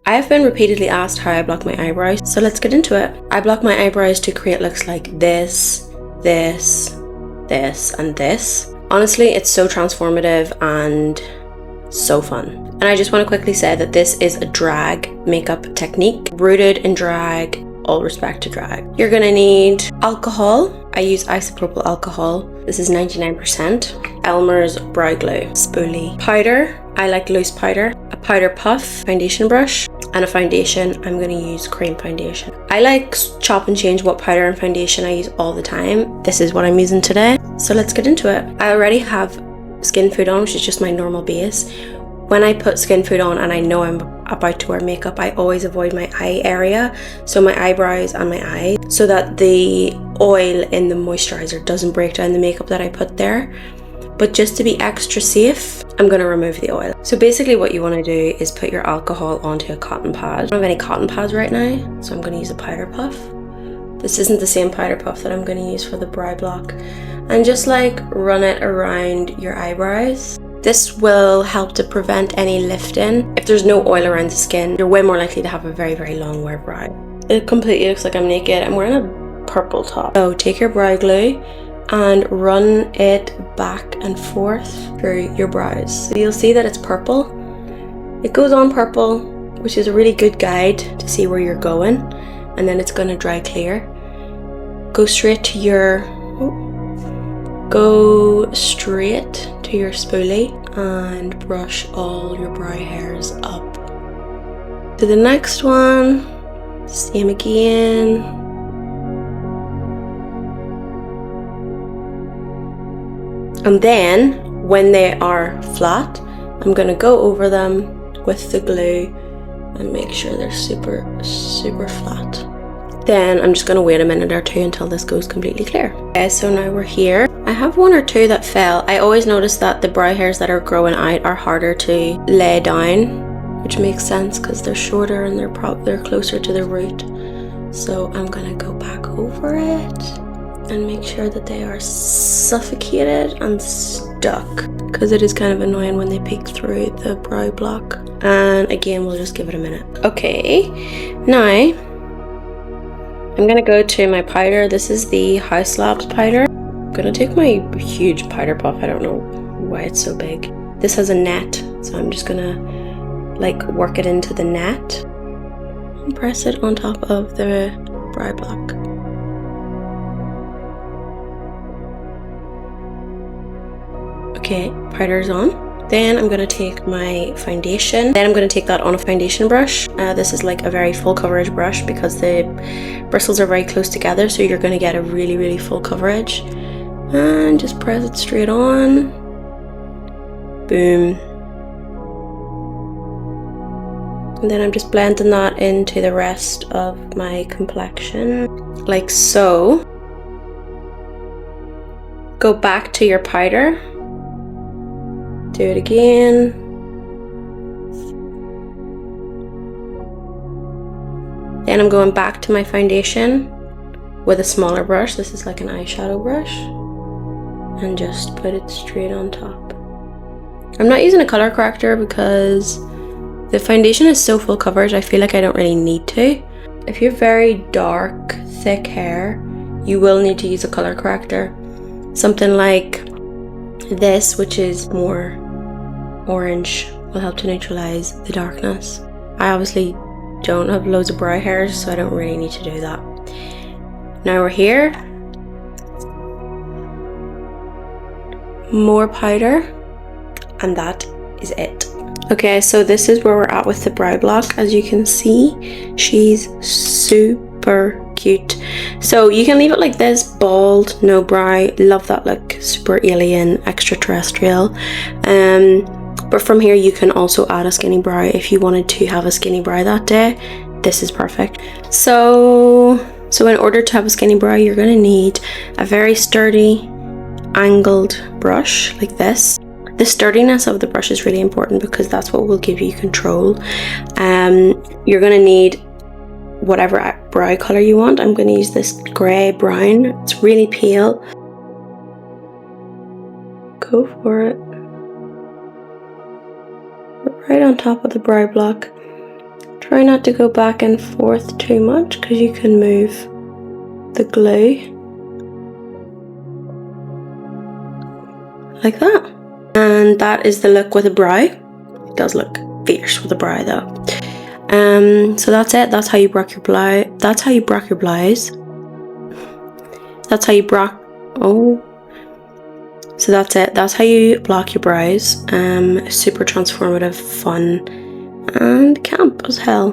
I've been repeatedly asked how I block my eyebrows, so let's get into it. I block my eyebrows to create looks like this, this, this, and this. Honestly, it's so transformative and so fun. And I just want to quickly say that this is a drag makeup technique rooted in drag. All respect to drag. You're gonna need alcohol. I use isopropyl alcohol. This is 99%. Elmer's brow glue. Spoolie. Powder. I like loose powder. A powder puff. Foundation brush. And a foundation. I'm gonna use cream foundation. I like chop and change what powder and foundation I use all the time. This is what I'm using today. So let's get into it. I already have skin food on, which is just my normal base. When I put skin food on and I know I'm about to wear makeup, I always avoid my eye area, so my eyebrows and my eyes, so that the oil in the moisturizer doesn't break down the makeup that I put there. But just to be extra safe, I'm going to remove the oil. So basically what you want to do is put your alcohol onto a cotton pad. I don't have any cotton pads right now, so I'm going to use a powder puff. This isn't the same powder puff that I'm going to use for the brow block. And just like run it around your eyebrows. This will help to prevent any lifting. If there's no oil around the skin, you're way more likely to have a very, very long wear brow. It completely looks like I'm naked. I'm wearing a purple top. So take your brow glue and run it back and forth through your brows. So you'll see that it's purple. It goes on purple, which is a really good guide to see where you're going. And then it's gonna dry clear. Go straight to your spoolie and brush all your brow hairs up. To the next one, same again. And then when they are flat, I'm gonna go over them with the glue and make sure they're super flat. Then I'm just gonna wait a minute or two until this goes completely clear. Okay, so now we're here. I have one or two that fell. I always notice that the brow hairs that are growing out are harder to lay down, which makes sense because they're shorter and they're closer to the root. So I'm gonna go back over it and make sure that they are suffocated and stuck, because it is kind of annoying when they peek through the brow block. And again, we'll just give it a minute. Okay, now I'm gonna go to my powder. This is the House Labs powder. I'm gonna take my huge powder puff. I don't know why it's so big. This has a net, so I'm just gonna like work it into the net and press it on top of the brow block. Okay, powder's on. Then I'm gonna take my foundation. Then I'm gonna take that on a foundation brush. This is like a very full coverage brush because the bristles are very close together, so you're gonna get a really, really full coverage. And just press it straight on. Boom. And then I'm just blending that into the rest of my complexion, like so. Go back to your powder. Do it again. Then I'm going back to my foundation with a smaller brush. This is like an eyeshadow brush. And just put it straight on top. I'm not using a color corrector because the foundation is so full coverage, I feel like I don't really need to. If you have very dark, thick hair, you will need to use a color corrector. Something like this, which is more orange, will help to neutralize the darkness. I obviously don't have loads of brow hairs, so I don't really need to do that. Now we're here. More powder, and that is it. Okay, so this is where we're at with the brow block. As you can see, she's super cute. So you can leave it like this, bald, no brow. Love that look, super alien, extraterrestrial. But from here you can also add a skinny brow if you wanted to have a skinny brow that day. This is perfect. So in order to have a skinny brow, you're gonna need a very sturdy angled brush like this. The sturdiness of the brush is really important because that's what will give you control. You're gonna need whatever brow color you want. I'm gonna use this grey brown. It's really pale. Go for it. Right on top of the brow block. Try not to go back and forth too much because you can move the glue. Like that. And that is the look with a brow. It does look fierce with a brow though. So that's it. That's how you block your brow. That's how you block your blouse. That's how you block. Oh. So that's it. That's how you block your brows. Super transformative, fun, and camp as hell.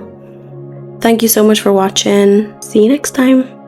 Thank you so much for watching. See you next time.